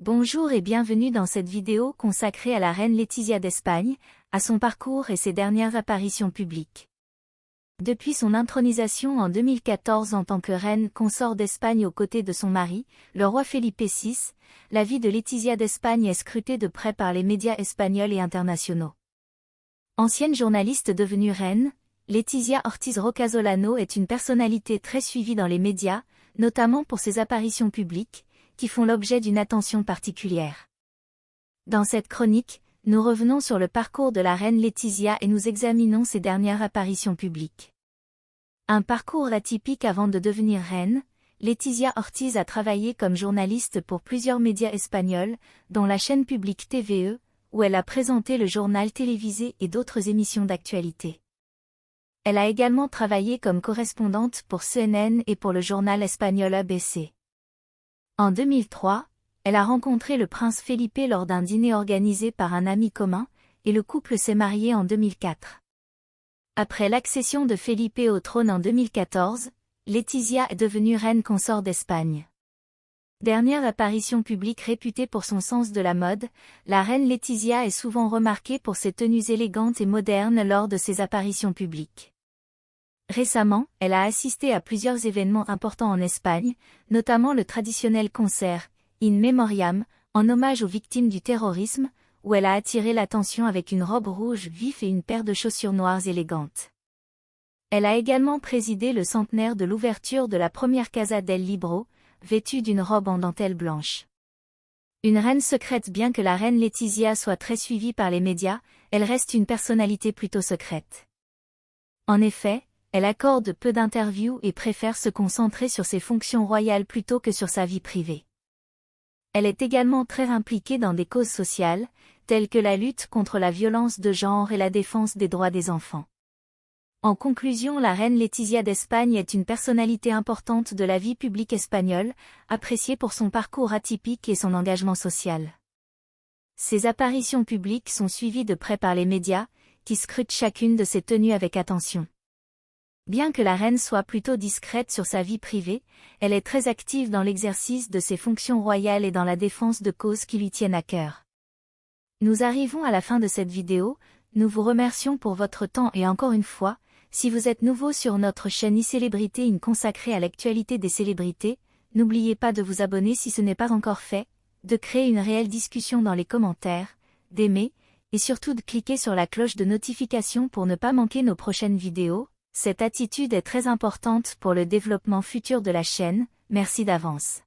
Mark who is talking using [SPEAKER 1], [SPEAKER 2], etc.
[SPEAKER 1] Bonjour et bienvenue dans cette vidéo consacrée à la reine Letizia d'Espagne, à son parcours et ses dernières apparitions publiques. Depuis son intronisation en 2014 en tant que reine consort d'Espagne aux côtés de son mari, le roi Felipe VI, la vie de Letizia d'Espagne est scrutée de près par les médias espagnols et internationaux. Ancienne journaliste devenue reine, Letizia Ortiz Rocasolano est une personnalité très suivie dans les médias, notamment pour ses apparitions publiques, qui font l'objet d'une attention particulière. Dans cette chronique, nous revenons sur le parcours de la reine Letizia et nous examinons ses dernières apparitions publiques. Un parcours atypique avant de devenir reine, Letizia Ortiz a travaillé comme journaliste pour plusieurs médias espagnols, dont la chaîne publique TVE, où elle a présenté le journal télévisé et d'autres émissions d'actualité. Elle a également travaillé comme correspondante pour CNN et pour le journal espagnol ABC. En 2003, elle a rencontré le prince Felipe lors d'un dîner organisé par un ami commun, et le couple s'est marié en 2004. Après l'accession de Felipe au trône en 2014, Letizia est devenue reine consort d'Espagne. Dernière apparition publique réputée pour son sens de la mode, la reine Letizia est souvent remarquée pour ses tenues élégantes et modernes lors de ses apparitions publiques. Récemment, elle a assisté à plusieurs événements importants en Espagne, notamment le traditionnel concert In Memoriam, en hommage aux victimes du terrorisme, où elle a attiré l'attention avec une robe rouge vif et une paire de chaussures noires élégantes. Elle a également présidé le centenaire de l'ouverture de la première Casa del Libro, vêtue d'une robe en dentelle blanche. Une reine secrète. Bien que la reine Letizia soit très suivie par les médias, elle reste une personnalité plutôt secrète. En effet, elle accorde peu d'interviews et préfère se concentrer sur ses fonctions royales plutôt que sur sa vie privée. Elle est également très impliquée dans des causes sociales, telles que la lutte contre la violence de genre et la défense des droits des enfants. En conclusion, la reine Letizia d'Espagne est une personnalité importante de la vie publique espagnole, appréciée pour son parcours atypique et son engagement social. Ses apparitions publiques sont suivies de près par les médias, qui scrutent chacune de ses tenues avec attention. Bien que la reine soit plutôt discrète sur sa vie privée, elle est très active dans l'exercice de ses fonctions royales et dans la défense de causes qui lui tiennent à cœur. Nous arrivons à la fin de cette vidéo, nous vous remercions pour votre temps et encore une fois, si vous êtes nouveau sur notre chaîne iCélébrité consacrée à l'actualité des célébrités, n'oubliez pas de vous abonner si ce n'est pas encore fait, de créer une réelle discussion dans les commentaires, d'aimer, et surtout de cliquer sur la cloche de notification pour ne pas manquer nos prochaines vidéos. Cette attitude est très importante pour le développement futur de la chaîne, merci d'avance.